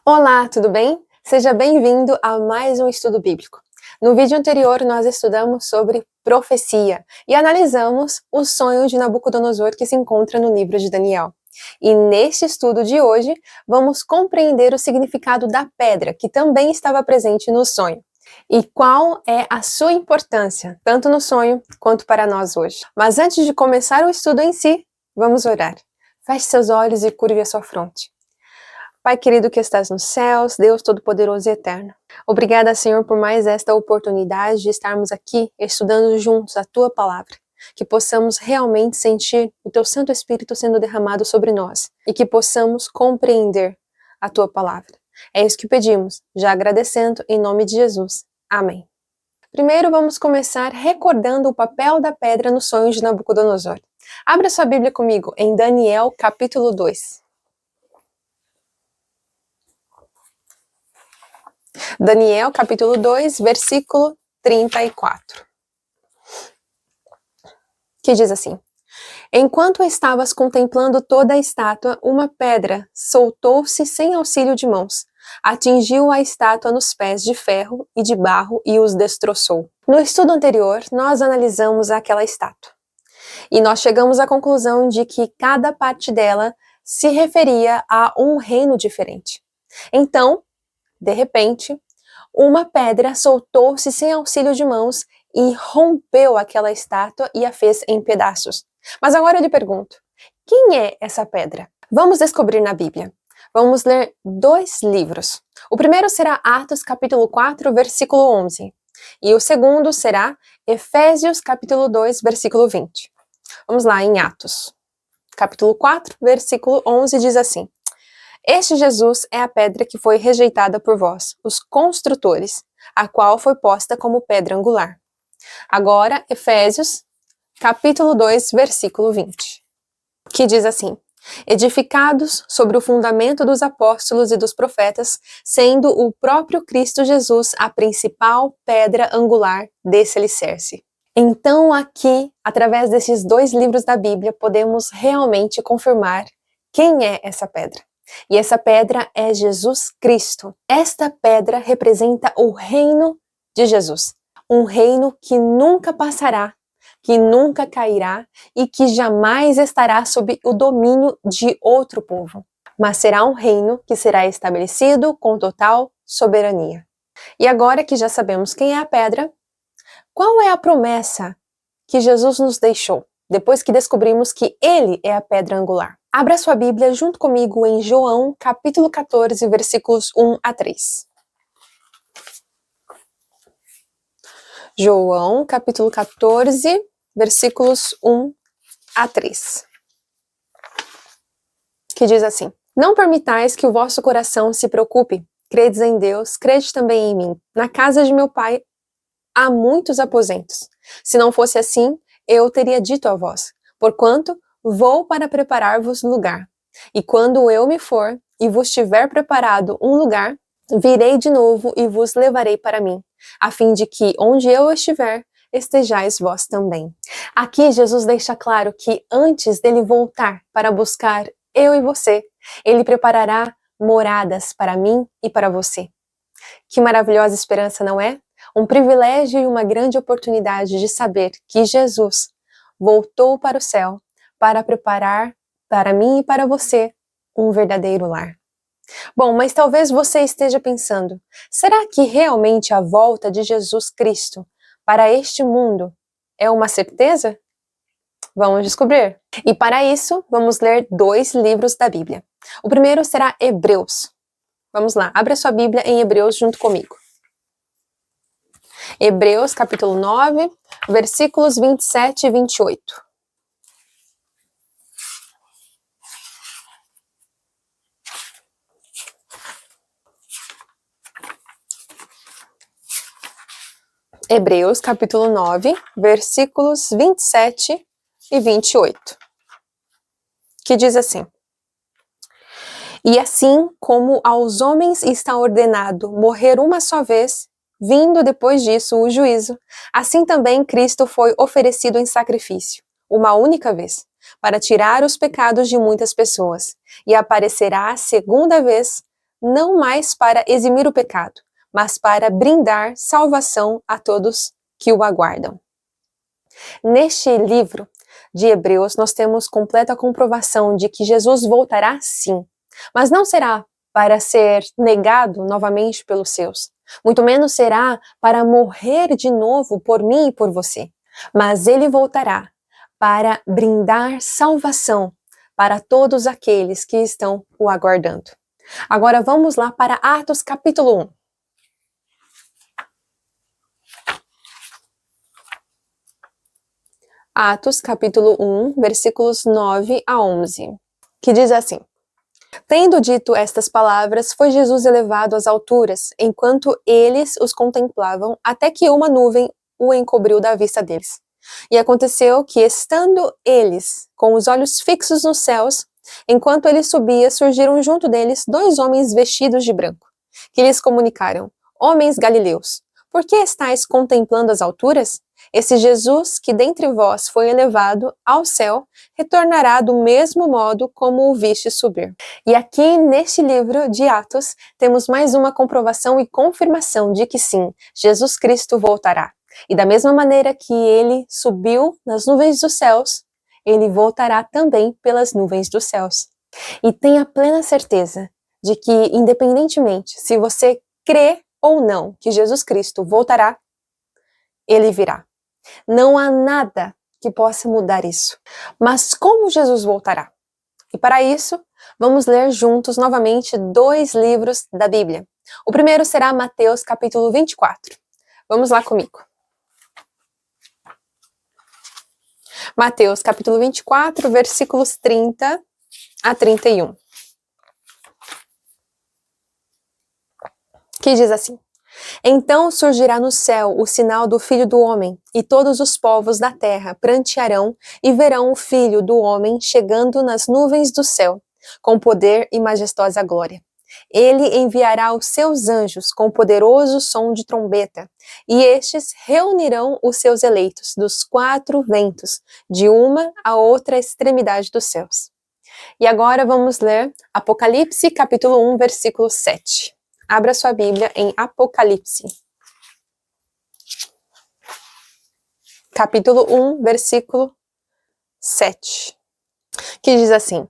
Olá, tudo bem? Seja bem-vindo a mais um estudo bíblico. No vídeo anterior, nós estudamos sobre profecia e analisamos o sonho de Nabucodonosor que se encontra no livro de Daniel. E neste estudo de hoje, vamos compreender o significado da pedra que também estava presente no sonho. E qual é a sua importância, tanto no sonho quanto para nós hoje. Mas antes de começar o estudo em si, vamos orar. Feche seus olhos e curve a sua fronte. Pai querido que estás nos céus, Deus Todo-Poderoso e Eterno. Obrigada, Senhor, por mais esta oportunidade de estarmos aqui estudando juntos a Tua Palavra. Que possamos realmente sentir o Teu Santo Espírito sendo derramado sobre nós e que possamos compreender a Tua Palavra. É isso que pedimos, já agradecendo em nome de Jesus. Amém. Primeiro vamos começar recordando o papel da pedra no sonho de Nabucodonosor. Abra sua Bíblia comigo em Daniel capítulo 2. Daniel, capítulo 2, versículo 34. Que diz assim: Enquanto estavas contemplando toda a estátua, uma pedra soltou-se sem auxílio de mãos, atingiu a estátua nos pés de ferro e de barro e os destroçou. No estudo anterior, nós analisamos aquela estátua. E nós chegamos à conclusão de que cada parte dela se referia a um reino diferente. Então, de repente, uma pedra soltou-se sem auxílio de mãos e rompeu aquela estátua e a fez em pedaços. Mas agora eu lhe pergunto, quem é essa pedra? Vamos descobrir na Bíblia. Vamos ler 2 livros. O primeiro será Atos capítulo 4, versículo 11. E o segundo será Efésios capítulo 2, versículo 20. Vamos lá em Atos. Capítulo 4, versículo 11 diz assim: Este Jesus é a pedra que foi rejeitada por vós, os construtores, a qual foi posta como pedra angular. Agora, Efésios, capítulo 2, versículo 20, que diz assim: Edificados sobre o fundamento dos apóstolos e dos profetas, sendo o próprio Cristo Jesus a principal pedra angular desse alicerce. Então, aqui, através desses 2 livros da Bíblia, podemos realmente confirmar quem é essa pedra. E essa pedra é Jesus Cristo. Esta pedra representa o reino de Jesus. Um reino que nunca passará, que nunca cairá e que jamais estará sob o domínio de outro povo. Mas será um reino que será estabelecido com total soberania. E agora que já sabemos quem é a pedra, qual é a promessa que Jesus nos deixou, depois que descobrimos que Ele é a pedra angular? Abra sua Bíblia junto comigo em João, capítulo 14, versículos 1 a 3. João, capítulo 14, versículos 1 a 3. Que diz assim: Não permitais que o vosso coração se preocupe. Credes em Deus, crede também em mim. Na casa de meu pai há muitos aposentos. Se não fosse assim, eu teria dito a vós, porquanto vou para preparar-vos lugar. E quando eu me for e vos tiver preparado um lugar, virei de novo e vos levarei para mim, a fim de que, onde eu estiver, estejais vós também. Aqui Jesus deixa claro que antes dele voltar para buscar eu e você, ele preparará moradas para mim e para você. Que maravilhosa esperança, não é? Um privilégio e uma grande oportunidade de saber que Jesus voltou para o céu para preparar para mim e para você um verdadeiro lar. Bom, mas talvez você esteja pensando, será que realmente a volta de Jesus Cristo para este mundo é uma certeza? Vamos descobrir. E para isso, vamos ler 2 livros da Bíblia. O primeiro será Hebreus. Vamos lá, abra sua Bíblia em Hebreus junto comigo. Hebreus, capítulo 9, versículos 27 e 28. Hebreus, capítulo 9, versículos 27 e 28. Que diz assim: E assim como aos homens está ordenado morrer uma só vez, vindo depois disso o juízo, assim também Cristo foi oferecido em sacrifício, uma única vez, para tirar os pecados de muitas pessoas, e aparecerá a segunda vez, não mais para eximir o pecado, mas para brindar salvação a todos que o aguardam. Neste livro de Hebreus, nós temos completa comprovação de que Jesus voltará sim, mas não será para ser negado novamente pelos seus. Muito menos será para morrer de novo por mim e por você. Mas ele voltará para brindar salvação para todos aqueles que estão o aguardando. Agora vamos lá para Atos capítulo 1. Atos capítulo 1, versículos 9 a 11, que diz assim: Tendo dito estas palavras, foi Jesus elevado às alturas, enquanto eles os contemplavam, até que uma nuvem o encobriu da vista deles. E aconteceu que, estando eles com os olhos fixos nos céus, enquanto ele subia, surgiram junto deles 2 homens vestidos de branco, que lhes comunicaram: Homens galileus, por que estáis contemplando as alturas? Esse Jesus que dentre vós foi elevado ao céu, retornará do mesmo modo como o viste subir. E aqui neste livro de Atos, temos mais uma comprovação e confirmação de que sim, Jesus Cristo voltará. E da mesma maneira que ele subiu nas nuvens dos céus, ele voltará também pelas nuvens dos céus. E tenha plena certeza de que, independentemente se você crê ou não que Jesus Cristo voltará, ele virá. Não há nada que possa mudar isso. Mas como Jesus voltará? E para isso, vamos ler juntos novamente 2 livros da Bíblia. O primeiro será Mateus capítulo 24. Vamos lá comigo. Mateus capítulo 24, versículos 30 a 31. Que diz assim: Então surgirá no céu o sinal do Filho do Homem, e todos os povos da terra prantearão e verão o Filho do Homem chegando nas nuvens do céu, com poder e majestosa glória. Ele enviará os seus anjos com poderoso som de trombeta, e estes reunirão os seus eleitos dos 4 ventos, de uma a outra extremidade dos céus. E agora vamos ler Apocalipse capítulo 1, versículo 7. Abra sua Bíblia em Apocalipse. Capítulo 1, versículo 7. Que diz assim: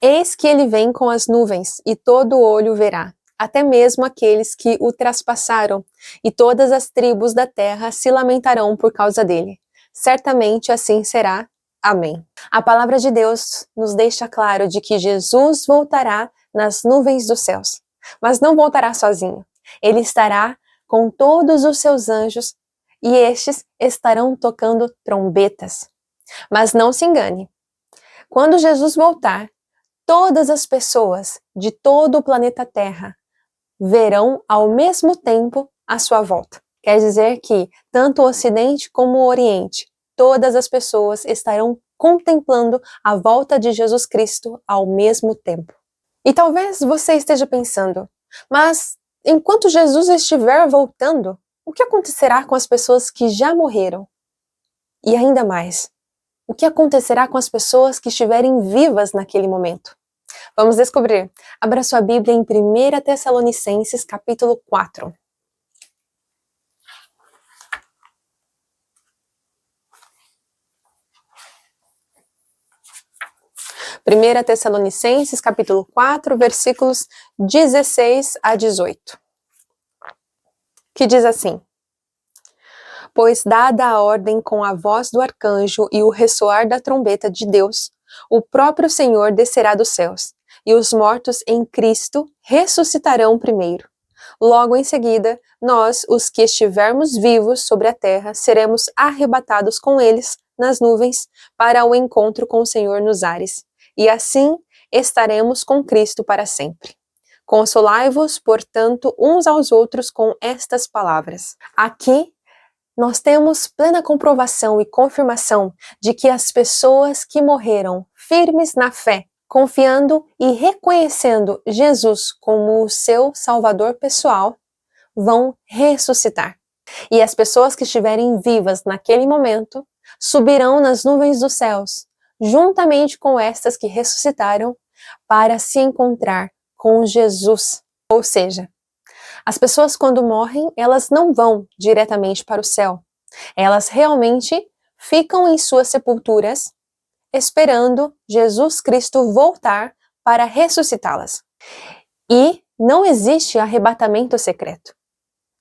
Eis que ele vem com as nuvens, e todo olho verá, até mesmo aqueles que o traspassaram, e todas as tribos da terra se lamentarão por causa dele. Certamente assim será. Amém. A palavra de Deus nos deixa claro de que Jesus voltará nas nuvens dos céus. Mas não voltará sozinho. Ele estará com todos os seus anjos e estes estarão tocando trombetas. Mas não se engane. Quando Jesus voltar, todas as pessoas de todo o planeta Terra verão ao mesmo tempo a sua volta. Quer dizer que tanto o Ocidente como o Oriente, todas as pessoas estarão contemplando a volta de Jesus Cristo ao mesmo tempo. E talvez você esteja pensando, mas enquanto Jesus estiver voltando, o que acontecerá com as pessoas que já morreram? E ainda mais, o que acontecerá com as pessoas que estiverem vivas naquele momento? Vamos descobrir. Abra sua Bíblia em 1 Tessalonicenses capítulo 4. 1 Tessalonicenses, capítulo 4, versículos 16 a 18. Que diz assim: Pois dada a ordem com a voz do arcanjo e o ressoar da trombeta de Deus, o próprio Senhor descerá dos céus, e os mortos em Cristo ressuscitarão primeiro. Logo em seguida, nós, os que estivermos vivos sobre a terra, seremos arrebatados com eles nas nuvens para o encontro com o Senhor nos ares. E assim estaremos com Cristo para sempre. Consolai-vos, portanto, uns aos outros com estas palavras. Aqui, nós temos plena comprovação e confirmação de que as pessoas que morreram firmes na fé, confiando e reconhecendo Jesus como o seu Salvador pessoal, vão ressuscitar. E as pessoas que estiverem vivas naquele momento subirão nas nuvens dos céus, juntamente com estas que ressuscitaram, para se encontrar com Jesus Ou seja, as pessoas quando morrem, elas não vão diretamente para o céu. Elas realmente ficam em suas sepulturas, esperando Jesus Cristo voltar para ressuscitá-las. E não existe arrebatamento secreto.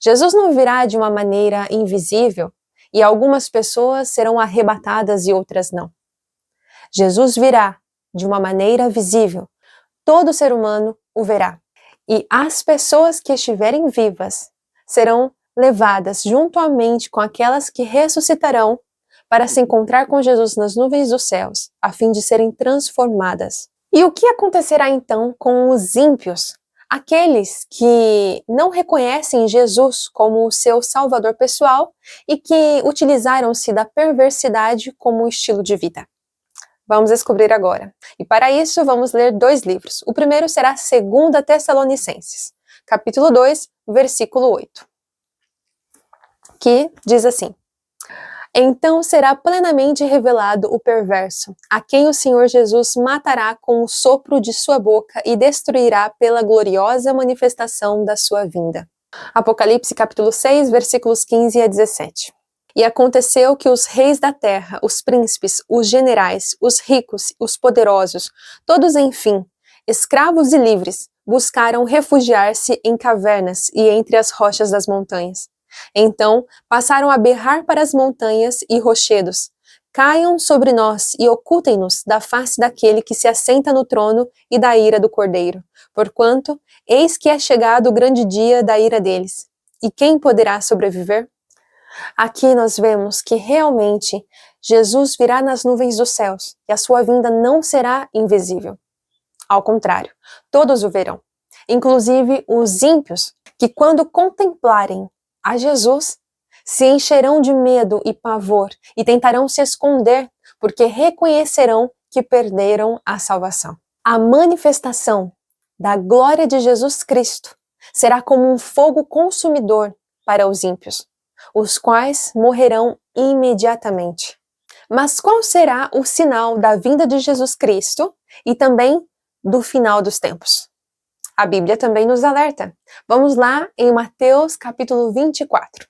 Jesus não virá de uma maneira invisível e algumas pessoas serão arrebatadas e outras não. Jesus virá de uma maneira visível. Todo ser humano o verá. E as pessoas que estiverem vivas serão levadas juntamente com aquelas que ressuscitarão para se encontrar com Jesus nas nuvens dos céus, a fim de serem transformadas. E o que acontecerá então com os ímpios? Aqueles que não reconhecem Jesus como o seu salvador pessoal e que utilizaram-se da perversidade como estilo de vida. Vamos descobrir agora. E para isso vamos ler 2 livros. O primeiro será 2 Tessalonicenses, capítulo 2, versículo 8, que diz assim: Então será plenamente revelado o perverso, a quem o Senhor Jesus matará com o sopro de sua boca e destruirá pela gloriosa manifestação da sua vinda. Apocalipse capítulo 6, versículos 15 a 17. E aconteceu que os reis da terra, os príncipes, os generais, os ricos, os poderosos, todos enfim, escravos e livres, buscaram refugiar-se em cavernas e entre as rochas das montanhas. Então passaram a berrar para as montanhas e rochedos: Caiam sobre nós e ocultem-nos da face daquele que se assenta no trono e da ira do Cordeiro, porquanto eis que é chegado o grande dia da ira deles. E quem poderá sobreviver? Aqui nós vemos que realmente Jesus virá nas nuvens dos céus e a sua vinda não será invisível. Ao contrário, todos o verão, inclusive os ímpios, que quando contemplarem a Jesus, se encherão de medo e pavor e tentarão se esconder, porque reconhecerão que perderam a salvação. A manifestação da glória de Jesus Cristo será como um fogo consumidor para os ímpios, os quais morrerão imediatamente. Mas qual será o sinal da vinda de Jesus Cristo e também do final dos tempos? A Bíblia também nos alerta. Vamos lá em Mateus capítulo 24.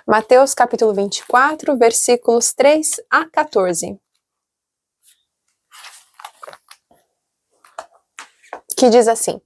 Mateus capítulo 24, versículos 3 a 14. Que diz assim: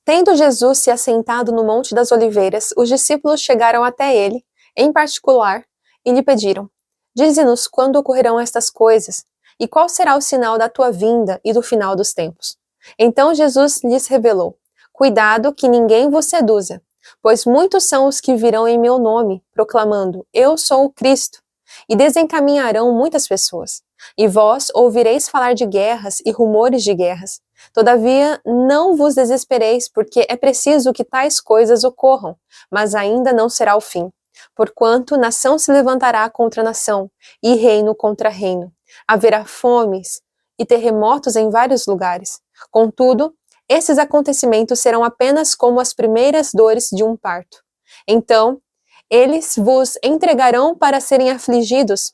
Tendo Jesus se assentado no Monte das Oliveiras, os discípulos chegaram até ele, em particular, e lhe pediram: Dize-nos quando ocorrerão estas coisas, e qual será o sinal da tua vinda e do final dos tempos? Então Jesus lhes revelou: Cuidado que ninguém vos seduza, pois muitos são os que virão em meu nome, proclamando: Eu sou o Cristo, e desencaminharão muitas pessoas. E vós ouvireis falar de guerras e rumores de guerras. Todavia, não vos desespereis, porque é preciso que tais coisas ocorram, mas ainda não será o fim. Porquanto nação se levantará contra nação, e reino contra reino. Haverá fomes e terremotos em vários lugares. Contudo, esses acontecimentos serão apenas como as primeiras dores de um parto. Então, eles vos entregarão para serem afligidos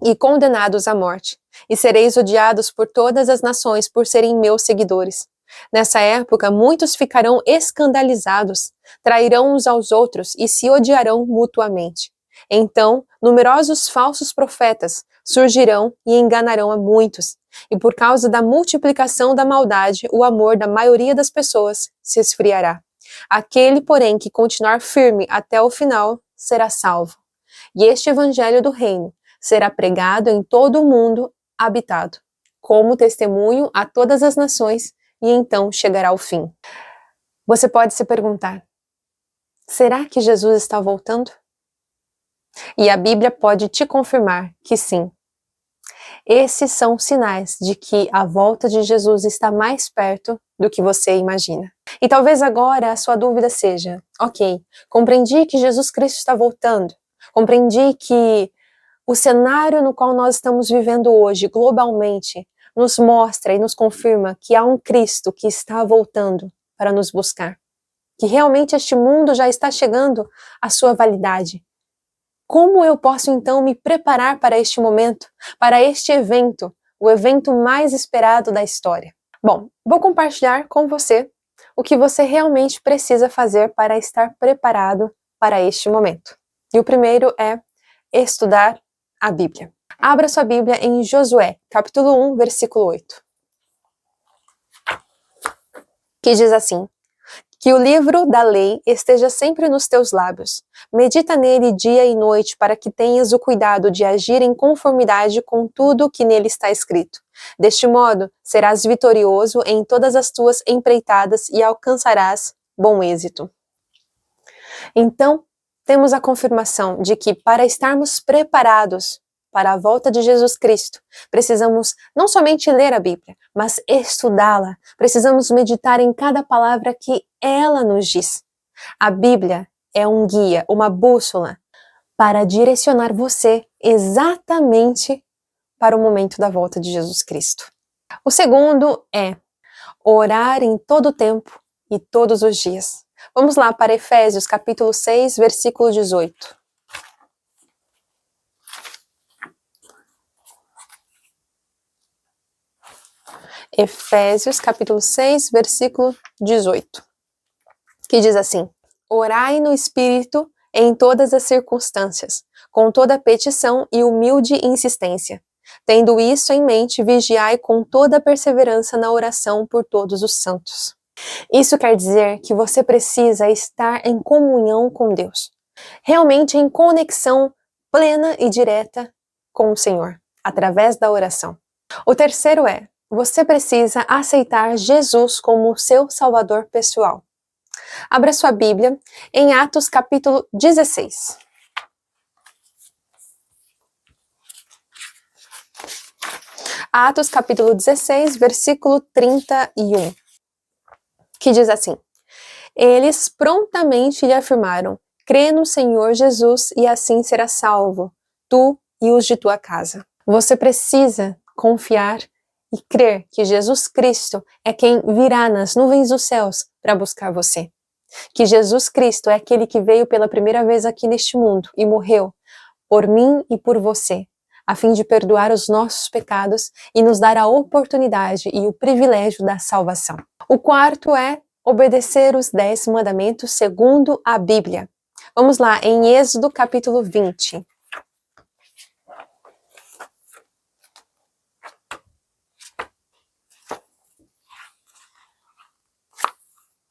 e condenados à morte, e sereis odiados por todas as nações por serem meus seguidores. Nessa época, muitos ficarão escandalizados, trairão uns aos outros e se odiarão mutuamente. Então, numerosos falsos profetas surgirão e enganarão a muitos, e por causa da multiplicação da maldade, o amor da maioria das pessoas se esfriará. Aquele, porém, que continuar firme até o final, será salvo. E este evangelho do reino será pregado em todo o mundo habitado, como testemunho a todas as nações, e então chegará o fim. Você pode se perguntar: será que Jesus está voltando? E a Bíblia pode te confirmar que sim. Esses são sinais de que a volta de Jesus está mais perto do que você imagina. E talvez agora a sua dúvida seja: ok, compreendi que Jesus Cristo está voltando, compreendi que o cenário no qual nós estamos vivendo hoje, globalmente, nos mostra e nos confirma que há um Cristo que está voltando para nos buscar. Que realmente este mundo já está chegando à sua validade. Como eu posso então me preparar para este momento, para este evento, o evento mais esperado da história? Bom, vou compartilhar com você o que você realmente precisa fazer para estar preparado para este momento. E o primeiro é estudar a Bíblia. Abra sua Bíblia em Josué, capítulo 1, versículo 8. Que diz assim: que o livro da lei esteja sempre nos teus lábios. Medita nele dia e noite, para que tenhas o cuidado de agir em conformidade com tudo o que nele está escrito. Deste modo, serás vitorioso em todas as tuas empreitadas e alcançarás bom êxito. Então, temos a confirmação de que, para estarmos preparados para a volta de Jesus Cristo, precisamos não somente ler a Bíblia, mas estudá-la. Precisamos meditar em cada palavra que ela nos diz. A Bíblia é um guia, uma bússola, para direcionar você exatamente para o momento da volta de Jesus Cristo. O segundo é orar em todo o tempo e todos os dias. Vamos lá para Efésios capítulo 6, versículo 18. Efésios capítulo 6, versículo 18, que diz assim: orai no Espírito em todas as circunstâncias, com toda petição e humilde insistência. Tendo isso em mente, vigiai com toda perseverança na oração por todos os santos. Isso quer dizer que você precisa estar em comunhão com Deus, realmente em conexão plena e direta com o Senhor, através da oração. O terceiro é: você precisa aceitar Jesus como seu Salvador pessoal. Abra sua Bíblia em Atos capítulo 16. Atos capítulo 16, versículo 31, que diz assim: eles prontamente lhe afirmaram: crê no Senhor Jesus e assim serás salvo, tu e os de tua casa. Você precisa confiar e crer que Jesus Cristo é quem virá nas nuvens dos céus para buscar você. Que Jesus Cristo é aquele que veio pela primeira vez aqui neste mundo e morreu por mim e por você, a fim de perdoar os nossos pecados e nos dar a oportunidade e o privilégio da salvação. O quarto é obedecer os 10 mandamentos segundo a Bíblia. Vamos lá, em Êxodo capítulo 20.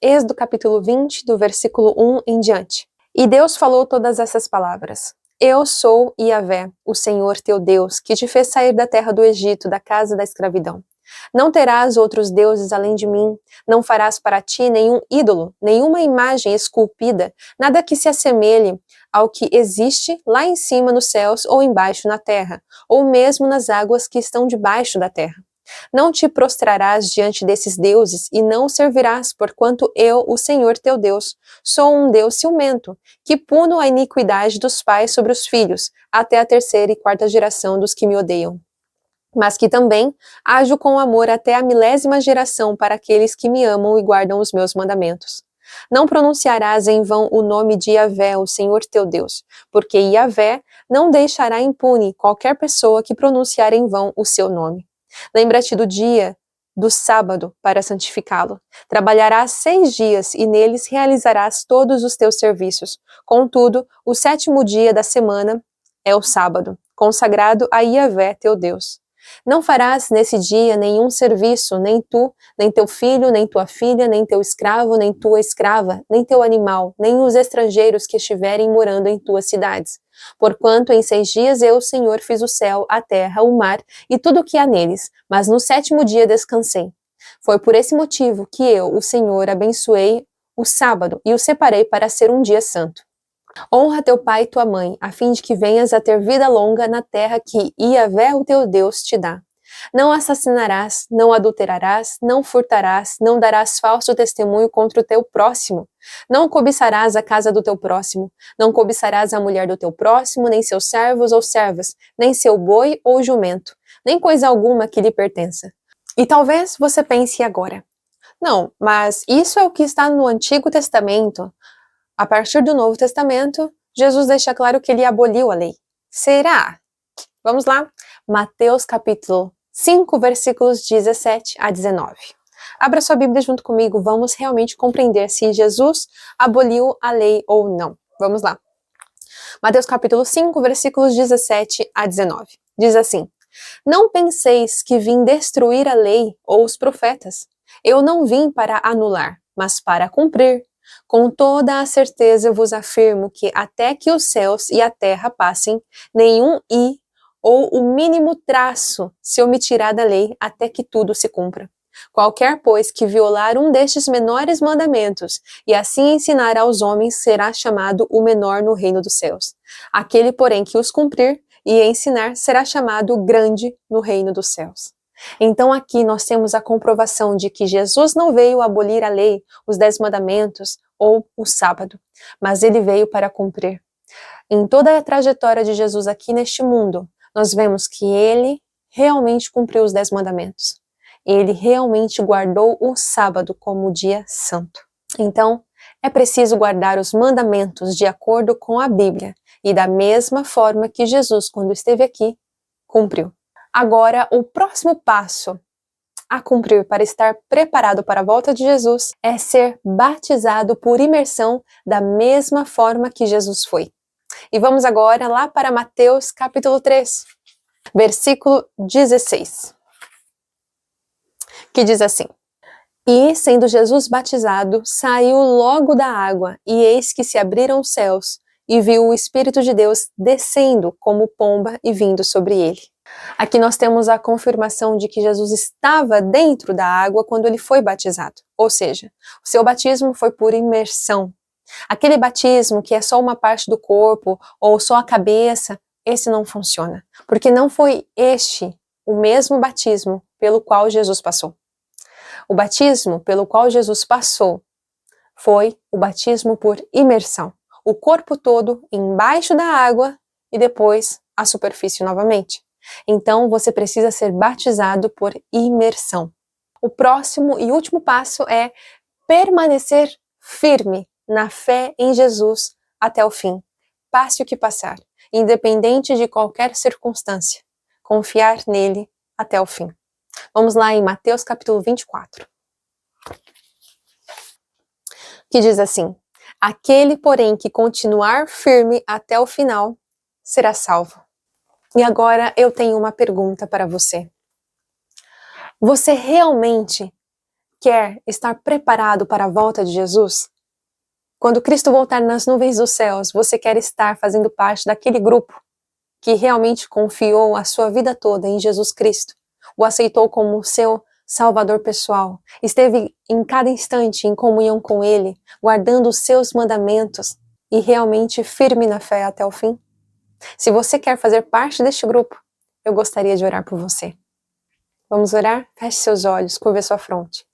Êxodo capítulo 20, do versículo 1 em diante. E Deus falou todas essas palavras: eu sou Yahvé, o Senhor teu Deus, que te fez sair da terra do Egito, da casa da escravidão. Não terás outros deuses além de mim, não farás para ti nenhum ídolo, nenhuma imagem esculpida, nada que se assemelhe ao que existe lá em cima nos céus ou embaixo na terra, ou mesmo nas águas que estão debaixo da terra. Não te prostrarás diante desses deuses e não os servirás, porquanto eu, o Senhor teu Deus, sou um Deus ciumento, que puno a iniquidade dos pais sobre os filhos, até a terceira e quarta geração dos que me odeiam. Mas que também ajo com amor até a 1000ª geração para aqueles que me amam e guardam os meus mandamentos. Não pronunciarás em vão o nome de Yahvé, o Senhor teu Deus, porque Yahvé não deixará impune qualquer pessoa que pronunciar em vão o seu nome. Lembra-te do dia do sábado para santificá-lo. Trabalharás 6 dias e neles realizarás todos os teus serviços. Contudo, o 7º dia da semana é o sábado, consagrado a Yahvé teu Deus. Não farás nesse dia nenhum serviço, nem tu, nem teu filho, nem tua filha, nem teu escravo, nem tua escrava, nem teu animal, nem os estrangeiros que estiverem morando em tuas cidades. Porquanto em 6 dias eu, o Senhor, fiz o céu, a terra, o mar e tudo o que há neles, mas no 7º dia descansei. Foi por esse motivo que eu, o Senhor, abençoei o sábado e o separei para ser um dia santo. Honra teu pai e tua mãe, a fim de que venhas a ter vida longa na terra que Yahvé, o teu Deus, te dá. Não assassinarás, não adulterarás, não furtarás, não darás falso testemunho contra o teu próximo. Não cobiçarás a casa do teu próximo, não cobiçarás a mulher do teu próximo, nem seus servos ou servas, nem seu boi ou jumento, nem coisa alguma que lhe pertença. E talvez você pense agora: não, mas isso é o que está no Antigo Testamento. A partir do Novo Testamento, Jesus deixa claro que ele aboliu a lei. Será? Vamos lá. Mateus capítulo 5, versículos 17 a 19. Abra sua Bíblia junto comigo, vamos realmente compreender se Jesus aboliu a lei ou não. Vamos lá. Mateus capítulo 5, versículos 17 a 19. Diz assim: Não penseis que vim destruir a lei ou os profetas. Eu não vim para anular, mas para cumprir. Com toda a certeza vos afirmo que até que os céus e a terra passem, nenhum i ou o mínimo traço se omitirá da lei até que tudo se cumpra. Qualquer, pois, que violar um destes menores mandamentos e assim ensinar aos homens será chamado o menor no reino dos céus. Aquele, porém, que os cumprir e ensinar será chamado grande no reino dos céus. Então aqui nós temos a comprovação de que Jesus não veio abolir a lei, os 10 mandamentos ou o sábado, mas ele veio para cumprir. Em toda a trajetória de Jesus aqui neste mundo, nós vemos que ele realmente cumpriu os 10 mandamentos. Ele realmente guardou o sábado como dia santo. Então, é preciso guardar os mandamentos de acordo com a Bíblia e da mesma forma que Jesus, quando esteve aqui, cumpriu. Agora, o próximo passo a cumprir para estar preparado para a volta de Jesus é ser batizado por imersão da mesma forma que Jesus foi. E vamos agora lá para Mateus capítulo 3, versículo 16, que diz assim: E, sendo Jesus batizado, saiu logo da água, e eis que se abriram os céus, e viu o Espírito de Deus descendo como pomba e vindo sobre ele. Aqui nós temos a confirmação de que Jesus estava dentro da água quando ele foi batizado. Ou seja, o seu batismo foi por imersão. Aquele batismo que é só uma parte do corpo ou só a cabeça, esse não funciona. Porque não foi este o mesmo batismo pelo qual Jesus passou. O batismo pelo qual Jesus passou foi o batismo por imersão. O corpo todo embaixo da água e depois a superfície novamente. Então você precisa ser batizado por imersão. O próximo e último passo é permanecer firme na fé em Jesus até o fim. Passe o que passar, independente de qualquer circunstância. Confiar nele até o fim. Vamos lá em Mateus capítulo 24. Que diz assim: Aquele, porém, que continuar firme até o final, será salvo. E agora eu tenho uma pergunta para você. Você realmente quer estar preparado para a volta de Jesus? Quando Cristo voltar nas nuvens dos céus, você quer estar fazendo parte daquele grupo que realmente confiou a sua vida toda em Jesus Cristo, o aceitou como seu Salvador pessoal, esteve em cada instante em comunhão com Ele, guardando os seus mandamentos e realmente firme na fé até o fim? Se você quer fazer parte deste grupo, eu gostaria de orar por você. Vamos orar? Feche seus olhos, curva sua fronte.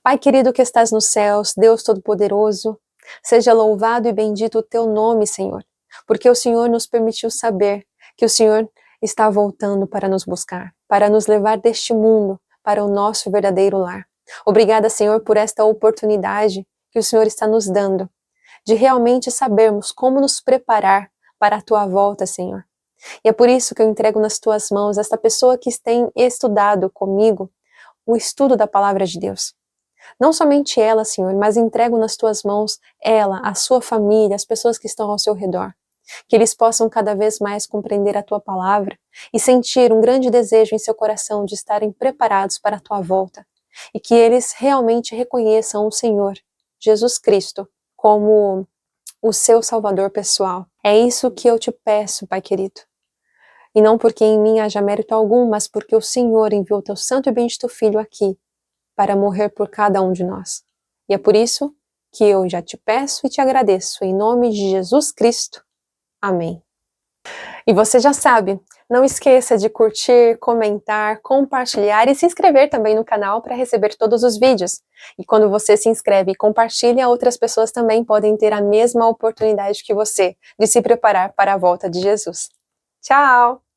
Pai querido que estás nos céus, Deus Todo-Poderoso, seja louvado e bendito o teu nome, Senhor, porque o Senhor nos permitiu saber que o Senhor está voltando para nos buscar, para nos levar deste mundo para o nosso verdadeiro lar. Obrigada, Senhor, por esta oportunidade que o Senhor está nos dando, de realmente sabermos como nos preparar para a tua volta, Senhor. E é por isso que eu entrego nas tuas mãos esta pessoa que tem estudado comigo o estudo da palavra de Deus. Não somente ela, Senhor, mas entrego nas tuas mãos ela, a sua família, as pessoas que estão ao seu redor. Que eles possam cada vez mais compreender a tua palavra e sentir um grande desejo em seu coração de estarem preparados para a tua volta. E que eles realmente reconheçam o Senhor, Jesus Cristo, como o seu Salvador pessoal. É isso que eu te peço, Pai querido. E não porque em mim haja mérito algum, mas porque o Senhor enviou teu santo e bendito Filho aqui para morrer por cada um de nós. E é por isso que eu já te peço e te agradeço, em nome de Jesus Cristo. Amém. E você já sabe, não esqueça de curtir, comentar, compartilhar e se inscrever também no canal para receber todos os vídeos. E quando você se inscreve e compartilha, outras pessoas também podem ter a mesma oportunidade que você de se preparar para a volta de Jesus. Tchau!